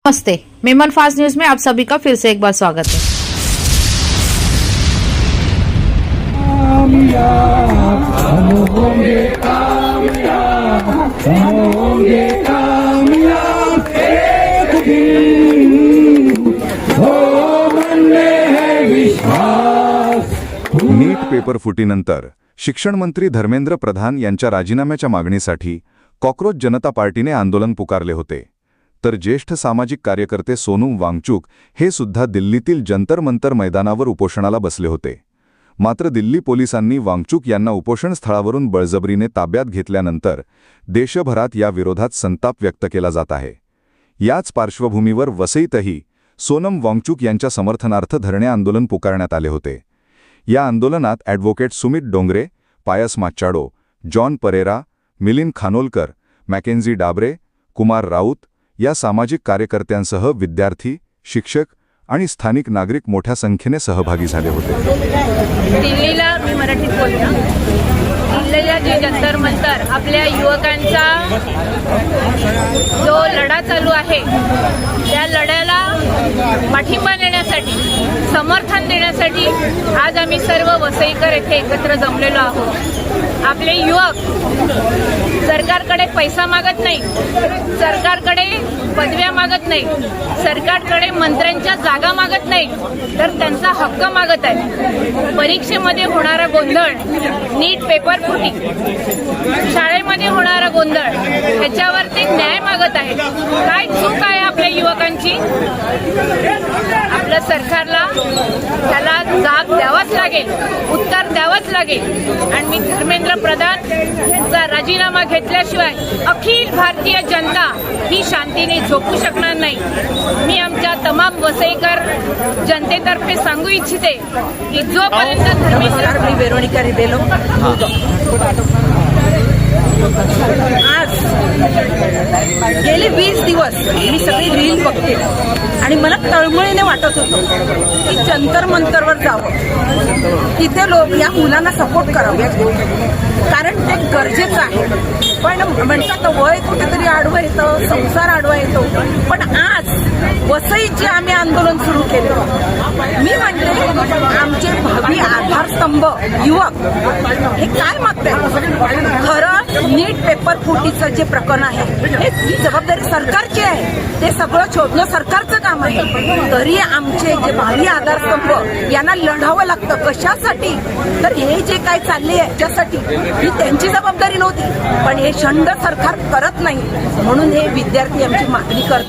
नमस्ते, Memon fast news में आप सभी का फिर से एक बार स्वागत है। नीट पेपर फुटीनंतर शिक्षण मंत्री धर्मेंद्र प्रधान यांच्या राजीनाम्याच्या मागणीसाठी कॉकरोच जनता पार्टीने आंदोलन पुकारले होते, तर ज्येष्ठ सामाजिक कार्यकर्ते सोनम वांगचुक हे सुद्धा दिल्लीतील जंतर मंतर मैदानावर उपोषणाला बसले होते। मात्र दिल्ली पोलिसांनी वांगचुक यांना उपोषण स्थळावरून बळजबरीने ताब्यात घेतल्यानंतर देशभरात या विरोधात संताप व्यक्त केला जात आहे। याच पार्श्वभूमीवर वसईतही सोनम वांगचुक यांच्या समर्थनार्थ धरणे आंदोलन पुकारण्यात आले होते। या आंदोलनात ॲडव्होकेट सुमित डोंगरे, पायस माच्चाडो, जॉन परेरा, मिलिंद खानोलकर, मॅकेन्झी डाबरे, कुमार राऊत या सामाजिक कार्यकर्त्यांसह विद्यार्थी, शिक्षक आणि स्थानिक नागरिक मोठ्या संख्येने सहभागी झाले होते। दिल्लीला मी मराठीत बोलतो। दिल्लीला जे जंतर मंतर आपल्या युवकांचा जो लढा चालू आहे, त्या लढ्याला पाठिंबा देण्यासाठी, समर्थन देण्यासाठी आज आम्ही सर्व वसईकर येथे एकत्र जमलेलो आहोत। आपले युवक सरकारकडे पैसा मागत नाही, सरकारकडे पदव्या मागत नाही, सरकारकडे मंत्र्यांच्या जागा मागत नाही, तर त्यांचा हक्क मागत आहे। परीक्षेमध्ये होणारा गोंधळ, नीट पेपर फुटी, शाळेमध्ये होणारा गोंधळ, ह्याच्यावर ते न्याय मागत आहेत। काय चूक आहे आपल्या युवकांची? आपल्या सरकारला त्याला जाग द्यावाच लागेल, उत्तर द्यावंच लागेल। आणि मी धर्मेंद्र प्रधान यांचा राजीनामा घेतल्याशिवाय अखिल भारतीय जनता ही शांतीने झोपू शकणार नाही। मी आमच्या तमाम वसईकर जनतेतर्फे सांगू इच्छिते की जोपर्यंत धर्मेंद्र वेरोनिका रिबेलो आज गेले 20 दिवस मी सगळी रील बघते आणि मला तळमळीने वाटत होतं की जंतर मंतरवर जावं, तिथे लोक या मुलांना सपोर्ट करावं, कारण ते गरजेचं आहे। पण म्हणतात वय कुठेतरी आडवं येतं, संसार आडवा येतो। पण आज वसईचे आम्ही आंदोलन सुरू केलं। मी म्हणते आमचे भावी आधारस्तंभ युवक हे काय मागतात? खरं नीट पेपर फुटीचं जे प्रकरण आहे ही जबाबदारी सरकारची आहे, ते सगळं शोधणं सरकारचं काम आहे। तरी आमचे जे भावी आधारस्तंभ यांना लढावं लागतं। कशासाठी? तर हे जे काय चालले आहे त्यासाठी ही त्यांची जबाबदारी नव्हती, पण हे शंड सरकार करत नाही, म्हणून हे विद्यार्थी आमची मागणी करतात।